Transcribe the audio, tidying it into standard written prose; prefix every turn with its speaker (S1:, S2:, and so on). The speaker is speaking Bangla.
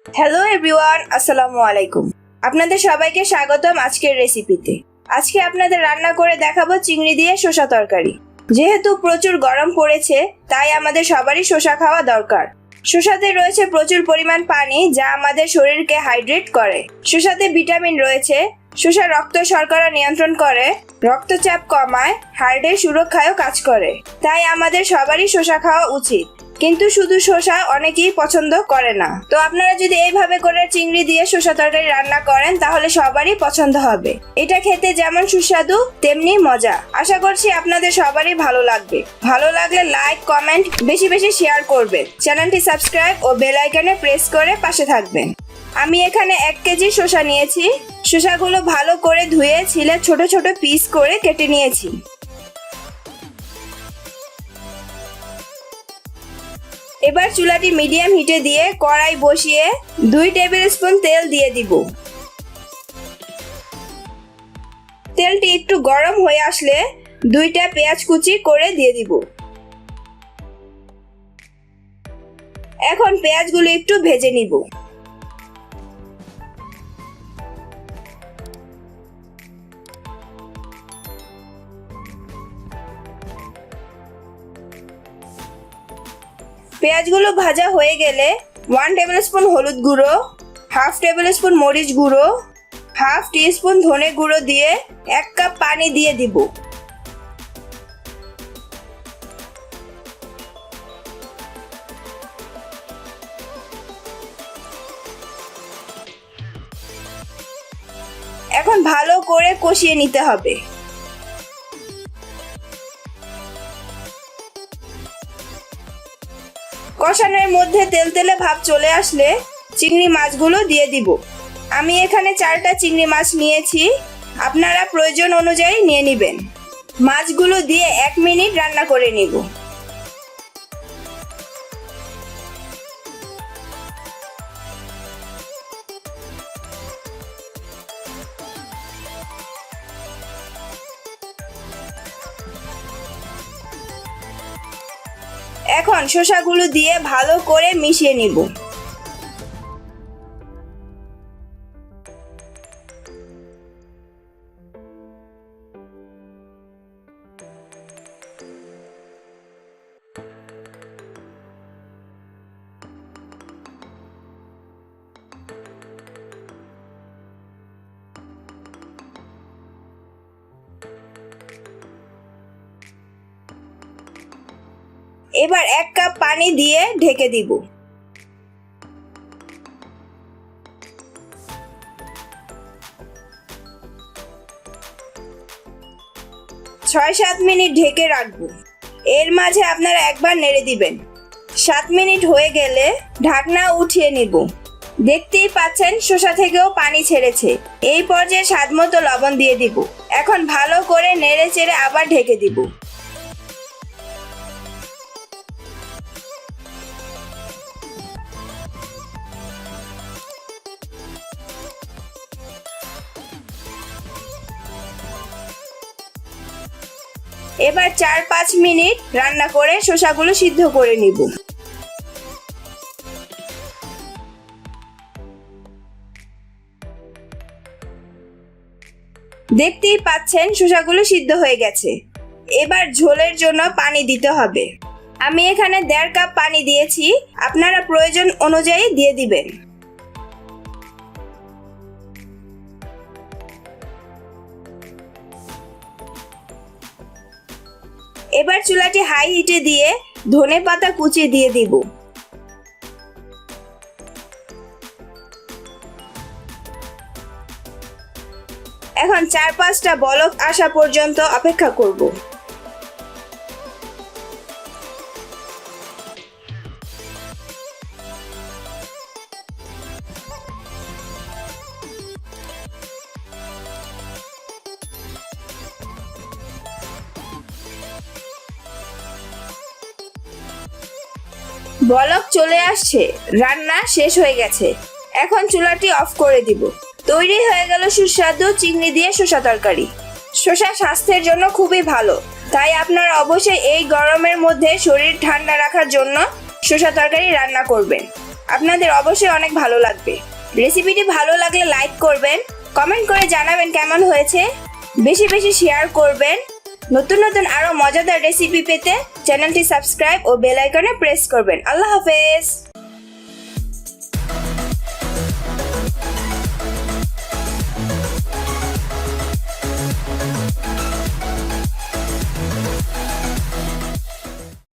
S1: হ্যালো এভরিওয়ান, আসসালামু আলাইকুম। আপনাদের সবাইকে স্বাগতম আজকের রেসিপিতে। আজকে আপনাদের রান্না করে দেখাবো চিংড়ি দিয়ে শসা তরকারি। যেহেতু প্রচুর গরম পড়েছে, তাই আমাদের সবারই শসা খাওয়া দরকার। শসাতে রয়েছে প্রচুর পরিমাণ পানি, যা আমাদের শরীরকে হাইড্রেট করে। শসাতে ভিটামিন রয়েছে। শসা রক্ত শর্করা নিয়ন্ত্রণ করে, রক্তচাপ কমায়, হার্টের সুরক্ষায়ও কাজ করে। তাই আমাদের সবারই শসা খাওয়া উচিত। কিন্তু শুধু শসা অনেকেই পছন্দ করে না। তো আপনারা যদি এইভাবে করে চিংড়ি দিয়ে শসা তরকারি রান্না করেন, তাহলে সবারই পছন্দ হবে। এটা খেতে যেমন সুস্বাদু তেমনি মজা। আশা করছি আপনাদের সবারই ভালো লাগবে। ভালো লাগলে লাইক, কমেন্ট, বেশি বেশি শেয়ার করবেন। চ্যানেলটি সাবস্ক্রাইব ও বেল আইকনে প্রেস করে পাশে থাকবেন। আমি এখানে 1 কেজি শসা নিয়েছি। শসাগুলো ভালো করে ধুয়ে ছিলে ছোট ছোট পিস করে কেটে নিয়েছি। এবার চুলাটি মিডিয়াম হিটে দিয়ে কড়াই বসিয়ে 2 টেবিল স্পুন তেল দিয়ে দিব। তেলটি একটু গরম হয়ে আসলে 2টা পেঁয়াজ কুচি করে দিয়ে দিব। এখন পেঁয়াজগুলো একটু ভেজে নিব। পেঁয়াজগুলো ভাজা হয়ে গেলে 1 টেবিল স্পুন হলুদ গুঁড়ো, 1/2 টেবিল স্পুন মরিচ গুঁড়ো, 1/2 টিস্পুন ধনে গুঁড়ো দিয়ে 1 কাপ পানি দিয়ে দিব। এখন ভালো করে কষিয়ে নিতে হবে। কষানোর মধ্যে তেলতেলে ভাব চলে আসলে চিংড়ি মাছগুলো দিয়ে দিব। আমি এখানে 4টা চিংড়ি মাছ নিয়েছি, আপনারা প্রয়োজন অনুযায়ী নিয়ে নেবেন। মাছগুলো দিয়ে 1 মিনিট রান্না করে নিব। এখন শসাগুলো দিয়ে ভালো করে মিশিয়ে নিব। 1 কাপ পানি দিয়ে ঢেকে দিব। 6-7 মিনিট ঢেকে রাখবো। এর মাঝে আপনারা একবার নেড়ে দিবেন। 7 মিনিট হয়ে গেলে ঢাকনা উঠিয়ে নিব। দেখতেই পাচ্ছেন শসা থেকেও পানি ছেড়েছে। এই পর্যায়ে স্বাদমতো লবণ দিয়ে দিব। এখন ভালো করে নেড়ে চেড়ে আবার ঢেকে দিব। এবার 4-5 মিনিট রান্না করে শসাগুলো সিদ্ধ করে নিব। দেখতেই পাচ্ছেন শসাগুলো সিদ্ধ হয়ে গেছে। এবার ঝোলের জন্য পানি দিতে হবে। আমি এখানে 1.5 কাপ পানি দিয়েছি, আপনারা প্রয়োজন অনুযায়ী দিয়ে দিবেন। এবার চুলাটি হাই হিটে দিয়ে ধনে পাতা কুচি দিয়ে দিব। এখন 4-5টা বলক আসা পর্যন্ত অপেক্ষা করব। বলক চলে আসছে, রান্না শেষ হয়ে গেছে। এখন চুলাটি অফ করে দিব। তৈরি হয়ে গেল সুস্বাদু চিংড়ি দিয়ে শসা তরকারি। শসা স্বাস্থ্যের জন্য খুবই ভালো, তাই আপনারা অবশ্যই এই গরমের মধ্যে শরীর ঠান্ডা রাখার জন্য শসা তরকারি রান্না করবেন। আপনাদের অবশ্যই অনেক ভালো লাগবে। রেসিপিটি ভালো লাগলে লাইক করবেন, কমেন্ট করে জানাবেন কেমন হয়েছে, বেশি বেশি শেয়ার করবেন। নতুন নতুন আরো মজাদার রেসিপি পেতে চ্যানেলটি সাবস্ক্রাইব ও বেল আইকনে প্রেস করবেন। আল্লাহ হাফেজ।